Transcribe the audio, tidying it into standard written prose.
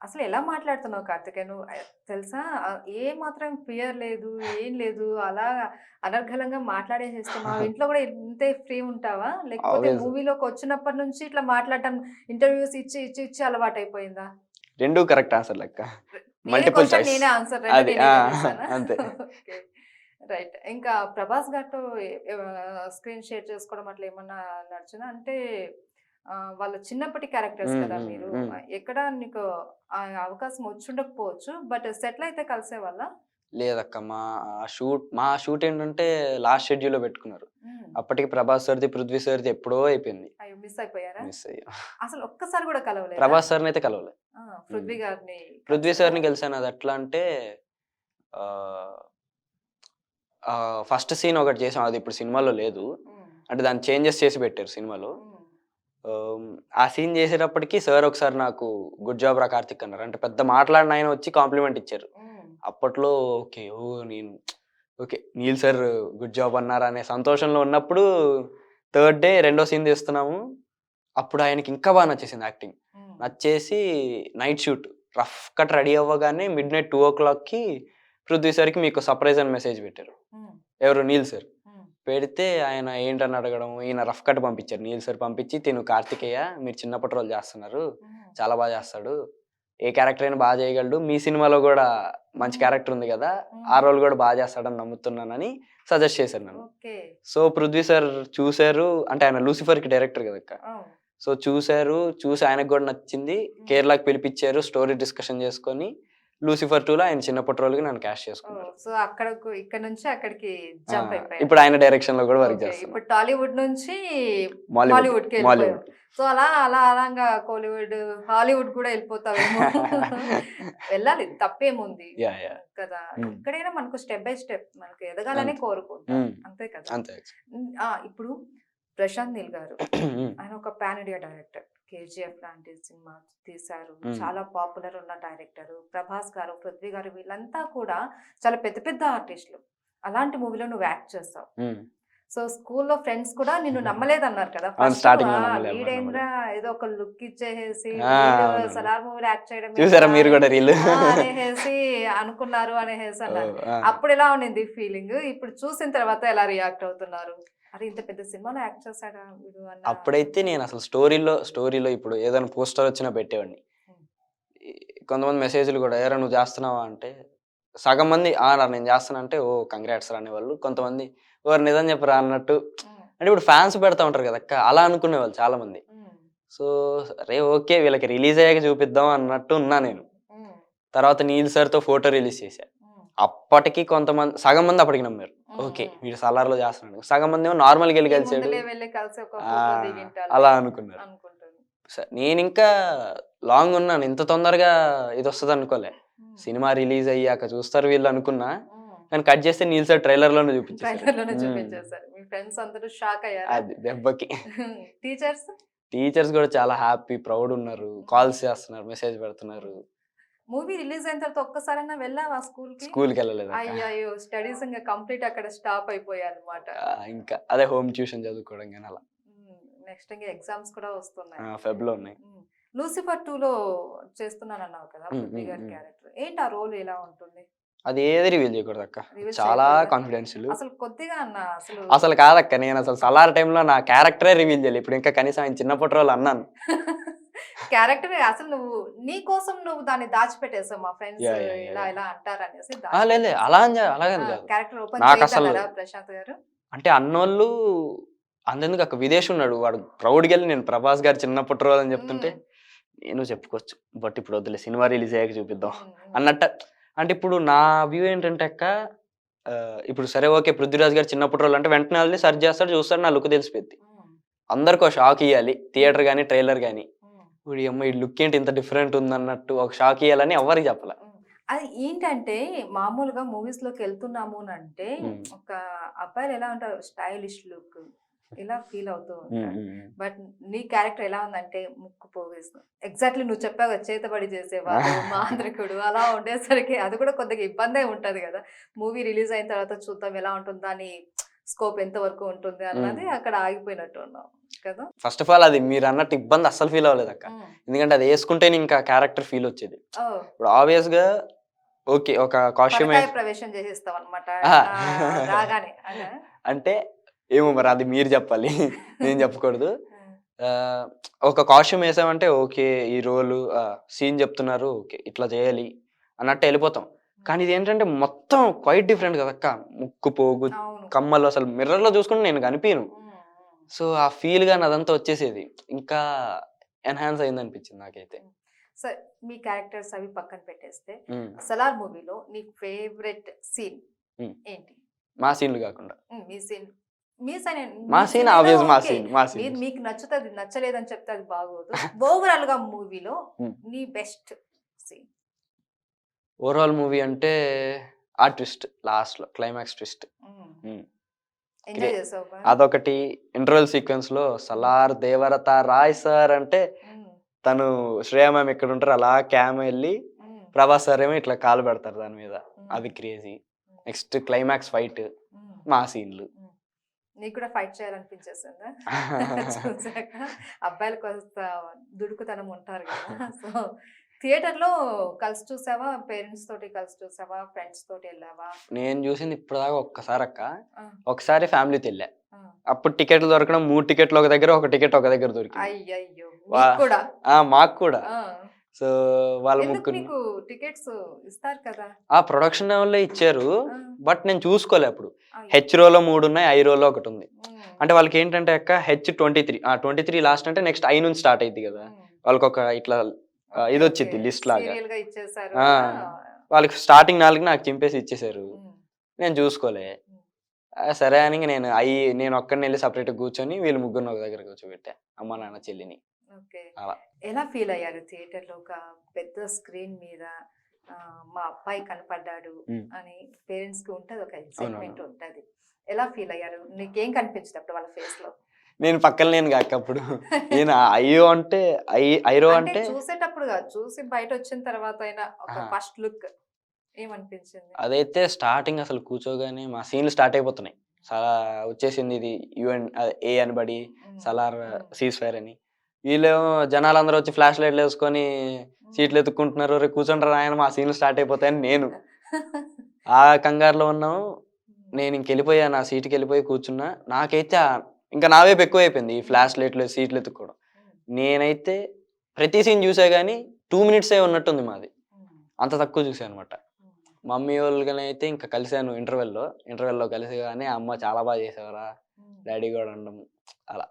అసలు ఎలా మాట్లాడుతున్నావు కార్తికేయ నువ్వు? తెలుసా ఏ మాత్రం ఫియర్ లేదు, ఏం లేదు. అలా అనర్గళంగా మాట్లాడేసేస్తున్నావు. ఇంట్లో గూడా ఇంతే ఫ్రీ ఉంటావా? లేకపోతే ఆబ్వియస్. మూవీలోకొచ్చినప్పటి నుంచి ఇట్లా మాట్లాడటం ఇంటర్‌వ్యూస్ ఇచ్చి అలవాటయిపోయిందా? 2 కరెక్ట్ ఆన్సర్‌లెక్క. నేనే మల్టిపుల్ క్వెషన్ చాయిస్. నేనే ఆన్సర్ 2 అది. నేనే వేసేసానా? అంతే. ఓకే. రైట్. ఇంకా 'ప్రభాస్' గారితో స్క్రీన్ షేర్ చేసుకోవడం అట్లా ఏమన్నా నడిచిందా? అంటే వాళ్ళ చిన్నప్పటి క్యారెక్టర్స్ హ్మ్. కదా హ్మ్. మీరు. హ్మ్. ఎక్కడ నీకు ఆ అవకాశం వచ్చుండకపోవచ్చు. బట్ సెట్‌లో అయితే కలిసేవాళ్ళా? లేదక్క. మా షూట్ ఏంటంటే లాస్ట్ షెడ్యూల్‌లో పెట్టుకున్నారు. హ్మ్. అప్పటికి 'ప్రభాస్' సార్‌ది, 'పృథ్వీ' సార్‌ది ఎప్పుడో అయిపోయింది. అయ్యో! మిస్ అయిపోయారా? మిస్ అయ్యాం. అసలు ఒక్కసారి గూడా కలవలేదా? 'ప్రభాస్' సార్‌నయితే కలవలే. ఆ! హ్మ్. 'పృథ్వీ' గారిని 'పృథ్వీ' కలిసారా? సార్‌ని కలిసాను. అదెట్లా అంటే ఆహ్, ఫస్ట్ సీన్ ఒకటి చేసాం. అది ఇప్పుడు సినిమాలో లేదు. హ్మ్. అంటే దాన్ని చేంజెస్ చేసి పెట్టారు సినిమాలో. హ్మ్. ఆహ్, ఆ సీన్ చేసేటప్పటికి సార్ ఒకసారి నాకు గుడ్ జాబ్ రా కార్తిక్ అన్నారు. అంటే పెద్ద మాట్లాడని ఆయన వచ్చి కాంప్లిమెంట్ ఇచ్చారు. హ్మ్. అప్పట్లో ఓకే. నేను okay. Neel sir good job అన్నారనే సంతోషంలో ఉన్నప్పుడు థర్డ్ డే రెండో సీన్ తీస్తున్నాము. అప్పుడు ఆయనకి ఇంకా బాగా నచ్చేసింది యాక్టింగ్. హ్మ్. నచ్చేసి night shoot rough cut ready అవ్వగానే మిడ్‌నైట్ 2:00కి పృథ్వీ సార్‌కి మీకు సర్ప్రైజ్ అని మెసేజ్ పెట్టారు. హ్మ్. ఎవరు? నీల్ సార్. హ్మ్. పెడితే ఆయన ఏంటని అడగడం, ఈయన రఫ్ కట్ పంపించారు. నీల్ సార్ పంపించి, "తిను కార్తికేయ మీరు చిన్నప్పటి రోల్ చేస్తున్నారు. హ్మ్. చాలా బా చేస్తాడు. ఏ క్యారెక్టర్ అయినా బా చేయగలడు. మీ సినిమాలో గూడా మంచి హ్మ్. క్యారెక్టర్ ఉంది గదా! ఆ హ్మ్. రోల్ గూడా బా చేస్తాడని నమ్ముతున్నానని" సజెస్ట్ చేశారు నన్ను. ఓకే. సో, పృథ్వీ సార్ చూసారు. అంటే ఆయన 'లూసిఫర్‌కి' డైరెక్టర్ గదక్క. అవును. సో, చూసారు. చూసి ఆయనకు గూడా నచ్చింది. హ్మ్. కేరళకి పిలిపిచ్చారు. స్టోరీ డిస్కషన్ చేసుకొని 'లూసిఫర్ 2లో' ఆయన చిన్నప్పటి రోల్‌కి నన్ను క్యాస్ట్ ఓహ్! చేసుకున్నారు. సో, ఇక్కడి నుంచి అక్కడికి ఆ! జంప్ అయిపోయారు. ఇప్పుడు ఆయన డైరెక్షన్‌లో గూడా వర్క్ ఓకే. చేస్తున్నా. ఇప్పుడు టాలీవుడ్ నుంచి మాలీవుడ్. మాలీవుడ్‌కెళ్ళిపోయావు. మాలీవుడ్. సో, అలా కోలీవుడ్, హాలీవుడ్ కూడా ఎళ్ళిపోతావేమో. వెళ్ళాలి తప్పేముంది. యాహ్! కదా! హ్మ్. ఎక్కడైనా మనకు స్టెప్ బై స్టెప్ మనకు ఎదగాలనే అంతే. కోరుకుంటాం. హ్మ్. అంతే కదా! అంతే. ఇప్పుడు ప్రశాంత్ నీల్ గారు హ్మ్. ఆయన ఒక పాన్ ఇండియా డైరెక్టర్. 'కేజీఎఫ్' లాంటి సినిమా తీశారు. హ్మ్. చాలా పాపులర్ ఉన్న డైరెక్టరు. 'ప్రభాస్' గారు, 'పృథ్వీ' గారు వీళ్ళంతా కూడా చాలా పెద్ద పెద్ద ఆర్టిస్టులు. అలాంటి మూవీలో నువ్వు యాక్ట్ చేసావు. హ్మ్. సో, స్కూల్‌లో ఫ్రెండ్స్ కూడా నిన్ను నమ్మలేదన్నారు కదా! అవును. ఫస్ట్ స్టార్టింగ్‌లో నమ్మలే ఎవ్వరు వీడేంట్రా నమ్మలేదు. ఏదో ఒక లుక్ ఇచ్చేసేసి ఆ! వీడు అవునవును. 'సలార్' మూవీలో యాక్ట్ చేయడం చూసారా ఏంట్రా మీరు గూడా రీల్? అనేసేసి అనుకున్నారు అనేసేసి అన్నారు. ఓహ్! ఆ! అప్పుడెలా ఉండింది ఫీలింగు? ఇప్పుడు చూసిన తర్వాత ఎలా రియాక్ట్ అవుతున్నారు? అరే! ఇంత పెద్ద సినిమాలో యాక్ట్ చేసాడా వీడు అన్న అప్పుడైతే నేనసలు స్టోరీలో ఇప్పుడు ఏదైనా పోస్టర్ వచ్చినా పెట్టేవాడిని. హ్మ్. ఈ కొంతమంది మెసేజ్‌లు గూడా "ఏరా నువ్వు జేస్తున్నావా?" అంటే సగం మంది "ఆ! రా నేను జేస్తున్నా" అంటే "ఓహ్! కంగ్రాట్స్ రా" అనేవాళ్ళు. కొంతమంది "ఓరి నిజం చెప్పురా" అన్నట్టు హ్మ్. అంటే ఇప్పుడు ఫ్యాన్స్ పెడతా ఉంటారు గదక్క! అలా అనుకునేవాళ్ళు చాలామంది. హ్మ్. సో, సరే ఓకే. వీళ్ళకి రిలీజ్ అయ్యాక చూపిద్దాం అన్నట్టు ఉన్నా నేను. హ్మ్. తర్వాత 'నీల్ సార్‌తో' ఫోటో రిలీజ్ చేశా. హ్మ్. అప్పటికి సగం మంది అప్పటికి నమ్మారు. హ్మ్. ఓకే. హ్మ్. వీడు 'సలార్‌లో' చేస్తున్నాడు. సగం మందేమో నార్మల్‌గెళ్లి కలిసాడు. ఏముందిలే వెళ్లి కలిసి ఒక ఫోటో ఆహ్, దిగింటాడులే అలా అనుకున్నారు. అనుకుంటారు. నేనింకా లాంగ్ ఉన్నాను. ఇంత తొందరగా ఇదొస్తదనుకోలే. హ్మ్. సినిమా రిలీజ్ అయ్యాక చూస్తారు వీళ్ళు అనుకున్నా. హ్మ్. కానీ కట్ చేస్తే 'నీల్ సార్' ట్రైలర్‌లోనే చూపించేసారు. ట్రైలర్‌లోనే హ్మ్. చూపించేసారు. మీ ఫ్రెండ్స్ అందరూ షాక్ అయ్యారా? అది దెబ్బకి. టీచర్స్? టీచర్స్ గూడా చాలా హ్యాపీ, ప్రౌడ్ ఉన్నారు. హ్మ్. కాల్స్ చేస్తున్నారు, మెసేజ్ పెడుతున్నారు. హ్మ్. మూవీ రిలీజ్ అయిన తర్వాత ఒక్కసారైనా వెళ్ళావా స్కూల్‌కి? స్కూలుకెళ్ళలేదక్క. అయ్యయ్యో! స్టడీస్ ఇంగ కంప్లీట్ అక్కడ స్టాప్ అయిపోయాయన్నమాట. ఇంకా అదే హోమ్ ట్యూషన్ చదువుకోవడం గాని అలా. హ్మ్. నెక్స్ట్ ఇంగ ఎగ్జామ్స్ కూడా వస్తున్నాయి. ఫెబ్‌లో ఉన్నాయి. హ్మ్. 'లూసిఫర్ 2లో' చేస్తున్నానన్నావు కదా! హ్మ్. 'పృథ్వీ' హ్మ్. గారి హ్మ్. క్యారెక్టర్. ఏంటి ఆ రోల్ ఎలా ఉంటుంది? అది ఏది రివీల్ చేయకూడదక్క. రివీల్ చాలా చేయకూడదా? కాన్ఫిడెన్షియల్. అసలు కొద్దిగా అన్న అసలు అసలు కాదక్క. నేనసలు 'సలార్' టైమ్‌లో నా క్యారెక్టరే రివీల్ చేయలే. ఇప్పుడు ఇంకా కనీసం ఆయన చిన్నప్పటి రోల్ అన్నాను. క్యారెక్టర్ అసలు నువ్వు నీ కోసం నువ్వు దాన్ని దాచిపెట్టేసావు. మా ఫ్రెండ్స్ ఇలా యాహ్! ఇలా అంటారనేసి లేదు లేదు. దాచిపెట్టేసావు. ఆ! అలాగని కాదు. క్యారెక్టర్ ఓపెన్ నాకసలు చేయొద్దన్నారా ప్రశాంత్ గారు? అంటే అన్నోళ్ళు అంతెందుకక్క విదేశ్ ఉన్నాడు. వాడు ప్రౌడ్‌గెళ్ళి నేను 'ప్రభాస్' గారి చిన్నప్పటి రోల్ అని చెప్తుంటే, హ్మ్. నేను చెప్పుకోవచ్చు. బట్ ఇప్పుడు వద్దులే సినిమా రిలీజ్ అయ్యాక చూపిద్దాం హ్మ్. హ్మ్. అన్నట్ట అంటే ఇప్పుడు నా వ్యూ ఏంటంటే అక్క ఇప్పుడు సరే ఓకే. 'పృథ్వీరాజ్' గారి చిన్నప్పటి రోల్ అంటే వెంటనే ఎళ్లి సెర్చ్ చేస్తాడు, చూస్తాడు. నా లుక్ తెలిసిపోద్ది. హ్మ్. అందరికో షాక్ ఇయ్యాలి. హ్మ్. థియేటర్ గాని, ట్రైలర్ గాని. హ్మ్. ఓడియమ్మ! ఈ లుక్ ఏంటి ఇంత డిఫరెంట్ ఉందన్నట్టు ఒక షాక్ ఇయ్యాలని ఎవ్వరికీ చెప్పల. హ్మ్. అది ఏంటంటే మామూలుగా మూవీస్‌లోకెళ్తున్నాము అనంటే హ్మ్. ఒక అబ్బాయిలు ఎలా ఉంటారు స్టైలిష్ లుక్ ఇలా ఫీల్ అవుతూ హ్మ్. ఉంటారు. హ్మ్. హ్మ్. బట్ నీ క్యారెక్టర్ ఎలా ఉందంటే ముక్కు పోగేసు ఎగ్జాక్ట్‌లీ నువ్వు చెప్పావు కదా! చేతబడి చేసేవాడు, మాంత్రికుడు అలా ఉండేసరికి అది కూడా కొద్దిగా ఇబ్బందే ఉంటది గదా! మూవీ రిలీజ్ అయిన తర్వాత చూద్దాం ఎలా ఉంటుందో అని స్కోప్ ఎంత వరకు ఉంటుంది హ్మ్. అన్నది అక్కడ ఆగిపోయినట్టు ఉన్నావు. కదా. ఫస్ట్ ఆఫ్ ఆల్ అది మీరు అన్నట్టు ఇబ్బంది అస్సలు ఫీల్ అవ్వలేదు అక్క. ఎందుకంటే అది వేసుకుంటేనే ఇంకా క్యారెక్టర్ ఫీల్ వచ్చేది. ఇప్పుడు ఆబ్వియస్ గా ఓకే ఒక కాస్ట్యూమ్ పరకాయ ప్రవేశం చేసేస్తాం అనమాట రాగానే అదా. అంటే ఏమో మరి అది మీరు చెప్పాలి. నేను చెప్పకూడదు. ఒక కాస్ట్యూమ్ వేసామంటే ఓకే ఈ రోలు సీన్ చెప్తున్నారు ఓకే ఇట్లా చేయాలి అన్నట్టు వెళ్ళిపోతాం. కానీ ఇది ఏంటంటే మొత్తం క్వైట్ డిఫరెంట్ కదక్క. ముక్కు పోగు కమ్మలు అసలు మిర్రర్ లో చూసుకుంటే నేను కనిపించను. సో ఆ ఫీల్ గాని అదంతా వచ్చేసేది. ఇంకా ఎన్హాన్స్ అయింది అనిపించింది నాకైతే. సరే మీ క్యారెక్టర్స్ అవి పక్కన పెట్టేస్తే సలార్ మూవీలో నీ ఫేవరెట్ సీన్ ఏంటి? మా సీన్లు కాకుండా మీ సీన్ మీకు నచ్చుతుంది, నచ్చలేదని చెప్తే అది బాగోదు. ఓవరాల్ గా మూవీలో నీ బెస్ట్ సీన్? ఓవరాల్ మూవీ అంటే ఆ ట్విస్ట్ లాస్ట్ లో క్లైమాక్స్ ట్విస్ట్ ఎంజాయ్ చేసావు. అదొకటి. ఇంటర్వెల్ సీక్వెన్స్ లో సలార్ దేవరత రాయ్ సార్ అంటే తను శ్రేయ మ్యామ్ ఎక్కడ ఉంటారు అలా క్యామ్ వెళ్ళి ప్రభాస్ సార్ ఏమో ఇట్లా కాలు పెడతారు దాని మీద. అది క్రేజీ. నెక్స్ట్ క్లైమాక్స్ ఫైట్ మా సీన్లు. నీకు కూడా ఫైట్ చేయాలనిపించేసిందా? చూసాక అబ్బాయిలు కొంత దుడుకుతనం ఉంటారు కదా. సో థియేటర్ లో కలిసి చూసావా, పేరెంట్స్ తోటి కలిసి చూసావా, ఫ్రెండ్స్ తోటి వెళ్ళావా? నేను చూసింది ఇప్పటిదాకా ఒక్కసారి అక్క. ఒకసారి ఫ్యామిలీతో వెళ్ళా. అప్పుడు టికెట్లు దొరకడం 3 టికెట్లు ఒక దగ్గర, ఒక టికెట్ ఒక దగ్గర దొరికింది. అయ్యయ్యో మాకు కూడా. సో వాళ్ళు మీకు టికెట్స్ ఇస్తారు కదా. ఆ ప్రొడక్షన్ వల్లే ఇచ్చారు. బట్ నేను చూసుకోలే అప్పుడు. హెచ్ రోలో 3 ఉన్నాయి, ఐ రోలో ఒకటి ఉంది. అంటే వాళ్ళకి ఏంటంటే అక్క H23 లాస్ట్ అంటే నెక్స్ట్ ఐ నుంచి స్టార్ట్ అయింది కదా. వాళ్ళకి ఒక ఇట్లా ఇది వచ్చింది లిస్ట్ లాగా. వాళ్ళకి స్టార్టింగ్ 4 నాకు చింపేసి ఇచ్చేసారు. నేను చూసుకోలే. సరే అని నేను ఒక్కడిని వెళ్ళి సపరేట్ కూర్చొని వీళ్ళు ముగ్గురు ఒక దగ్గర కూర్చోబెట్టా, అమ్మ నాన్న చెల్లిని. అలా ఎలా ఫీల్ అయ్యారు థియేటర్ లో ఒక పెద్ద స్క్రీన్ మీద మా అబ్బాయి కనపడ్డాడు అని? పేరెంట్స్ కి ఉంటది ఒక ఎక్సైట్మెంట్ ఉంటది. ఎలా ఫీల్ అయ్యారు? నీకేం కనిపించింది అప్పుడు వాళ్ళ ఫేస్ లో? నేను పక్కన లేను కాక అప్పుడు. నేను అయ్యో అంటే ఐరో అంటే చూసేటప్పుడు కాదు, చూసి బయట వచ్చిన తర్వాత అయినా ఒక ఫస్ట్ లుక్ ఏమనిపించింది? అదైతే స్టార్టింగ్ అసలు కూర్చోగానే మా సీన్లు స్టార్ట్ అయిపోతున్నాయి. వచ్చేసింది ఇది యుఎన్ ఏ అనబడి సలార్ సీజ్ ఫైర్ అని. వీళ్ళేమో జనాలందరూ వచ్చి ఫ్లాష్ లైట్లు వేసుకొని సీట్లు ఎత్తుక్కుంటున్నారు. రేపు కూర్చుంటారు ఆయన, మా సీన్లు స్టార్ట్ అయిపోతాయని నేను ఆ కంగారులో ఉన్నాము. నేను ఇంకెళ్ళిపోయా, నా సీట్కి వెళ్ళిపోయి కూర్చున్నా. నాకైతే ఇంకా నా వైపు ఎక్కువ అయిపోయింది ఈ ఫ్లాష్ లైట్లు సీట్లు ఎత్తుక్కోవడం. నేనైతే ప్రతి సీన్ చూసా కానీ 2 మినిట్సే ఉన్నట్టుంది మాది, అంత తక్కువ చూసాను అనమాట. మమ్మీ వాళ్ళకనైతే ఇంకా కలిసాను ఇంటర్వెల్లో కలిసి కానీ అమ్మ చాలా బాగా చేసేవారా డాడీ కూడా అనడం అలా.